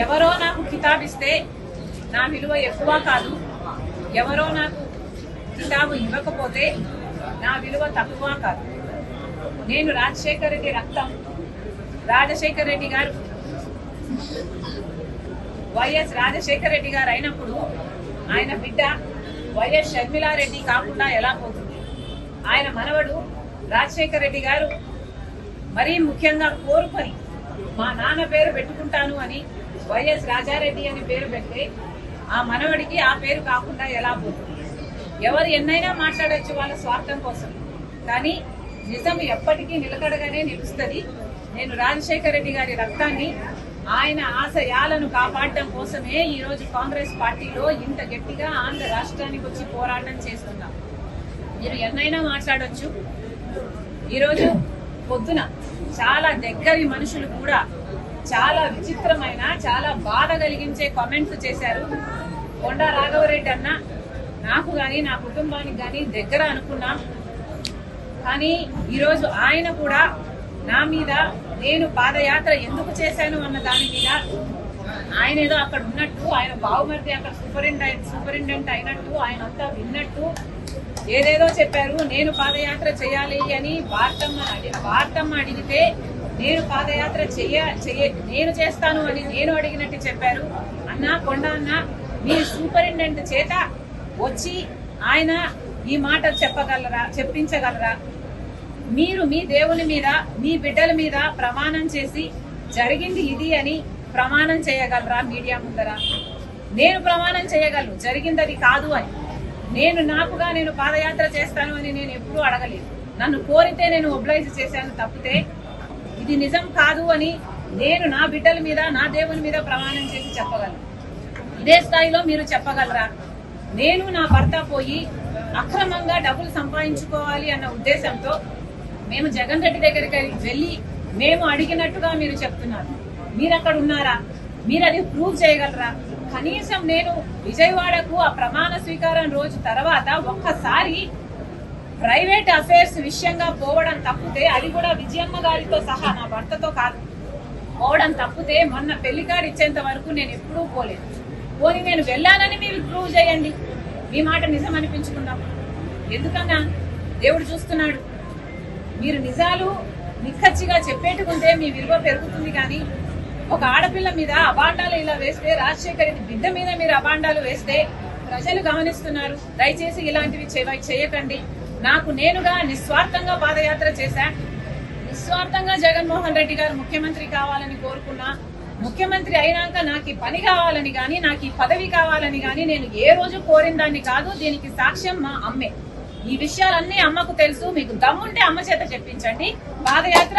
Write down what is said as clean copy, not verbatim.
ఎవరో నాకు కితాబిస్తే నా విలువ ఎక్కువ కాదు, ఎవరో నాకు కితాబు ఇవ్వకపోతే నా విలువ తక్కువ కాదు. నేను రాజశేఖర రెడ్డి రక్తం. రాజశేఖర రెడ్డి గారు వైఎస్ రాజశేఖర రెడ్డి గారు అయినప్పుడు ఆయన బిడ్డ వైఎస్ షర్మిలారెడ్డి కాకుండా ఎలా పోతుంది? ఆయన మనవడు రాజశేఖర రెడ్డి గారు మరీ ముఖ్యంగా కోరుకొని మా నాన్న పేరు పెట్టుకుంటాను అని వైఎస్ రాజారెడ్డి అని పేరు పెడితే ఆ మనవడికి ఆ పేరు కాకుండా ఎలా పోతుంది? ఎవరు ఎన్నైనా మాట్లాడచ్చు వాళ్ళ స్వార్థం కోసం, కానీ నిజం ఎప్పటికీ నిలకడగానే నిలుస్తుంది. నేను రాజశేఖర రెడ్డి గారి రక్తాన్ని, ఆయన ఆశయాలను కాపాడటం కోసమే ఈ రోజు కాంగ్రెస్ పార్టీలో ఇంత గట్టిగా ఆంధ్ర రాష్ట్రానికి వచ్చి పోరాటం చేస్తున్నాం. మీరు ఎన్నైనా మాట్లాడొచ్చు. ఈరోజు పొద్దున చాలా దగ్గరి మనుషులు కూడా చాలా విచిత్రమైన, చాలా బాధ కలిగించే కామెంట్స్ చేశారు. కొండా రాఘవరెడ్డి అన్న నాకు గాని నా కుటుంబానికి గాని దగ్గర అనుకున్నాం, కానీ ఈరోజు ఆయన కూడా నా మీద నేను పాదయాత్ర ఎందుకు చేశాను అన్న దాని మీద ఆయన ఏదో అక్కడ ఉన్నట్టు, ఆయన బావుమర్ది అక్కడ సూపరింటెండెంట్ అయినట్టు, ఆయన అంతా విన్నట్టు ఏదేదో చెప్పారు. నేను పాదయాత్ర చేయాలి అని వార్తమ్మ అడిగితే నేను పాదయాత్ర నేను చేస్తాను అని నేను అడిగినట్టు చెప్పారు. అన్న కొండ అన్న, మీ సూపరింటెండెంట్ చేత వచ్చి ఆయన ఈ మాట చెప్పించగలరా? మీరు మీ దేవుని మీద, మీ బిడ్డల మీద ప్రమాణం చేసి జరిగింది ఇది అని ప్రమాణం చేయగలరా మీడియా ముందర? నేను ప్రమాణం చేయగలను జరిగింది అది కాదు అని. నేను పాదయాత్ర చేస్తాను అని నేను ఎప్పుడూ అడగలేదు. నన్ను కోరితే నేను ఒబ్లైజ్ చేశాను తప్పితే ఇది నిజం కాదు అని నేను నా బిడ్డల మీద, నా దేవుని మీద ప్రమాణం చేసి చెప్పగలను. ఇదే స్థాయిలో మీరు చెప్పగలరా? నేను నా భర్త పోయి అక్రమంగా డబ్బులు సంపాదించుకోవాలి అన్న ఉద్దేశంతో మేము జగన్ రెడ్డి దగ్గరికి వెళ్ళి మేము అడిగినట్టుగా మీరు చెప్తున్నారు. మీరు అక్కడ ఉన్నారా? మీరు అది ప్రూవ్ చేయగలరా? కనీసం నేను విజయవాడకు ఆ ప్రమాణ స్వీకారం రోజు తర్వాత ఒక్కసారి ప్రైవేట్ అఫైర్స్ విషయంగా పోవడం తప్పితే, అది కూడా విజయమ్మ గారితో సహా నా భర్తతో కాదు పోవడం తప్పితే, మొన్న పెళ్లి కార్డు ఇచ్చేంత వరకు నేను ఎప్పుడూ పోలేదు. పోనీ నేను వెళ్ళానని మీరు ప్రూవ్ చేయండి, మీ మాట నిజం అనిపించుకుందాం. ఎందుకన్నా దేవుడు చూస్తున్నాడు. మీరు నిజాలు నిక్కచ్చిగా చెప్పేట్టుకుంటే మీ విలువ పెరుగుతుంది. కానీ ఒక ఆడపిల్ల మీద అబాండాలు ఇలా వేస్తే, రాజశేఖర్ రెడ్డి బిడ్డ మీద మీరు అబాండాలు వేస్తే ప్రజలు గమనిస్తున్నారు. దయచేసి ఇలాంటివి చేయకండి. నేనుగా నిస్వార్థంగా పాదయాత్ర చేశా. నిస్వార్థంగా జగన్మోహన్ రెడ్డి గారు ముఖ్యమంత్రి కావాలని కోరుకున్నా. ముఖ్యమంత్రి అయినాక నాకు ఈ పని కావాలని గాని, నాకు ఈ పదవి కావాలని గాని నేను ఏ రోజు కోరిన దాన్ని కాదు. దీనికి సాక్ష్యం మా అమ్మే. ఈ విషయాలన్నీ అమ్మకు తెలుసు. మీకు దమ్ముంటే అమ్మ చేత చెప్పించండి. పాదయాత్ర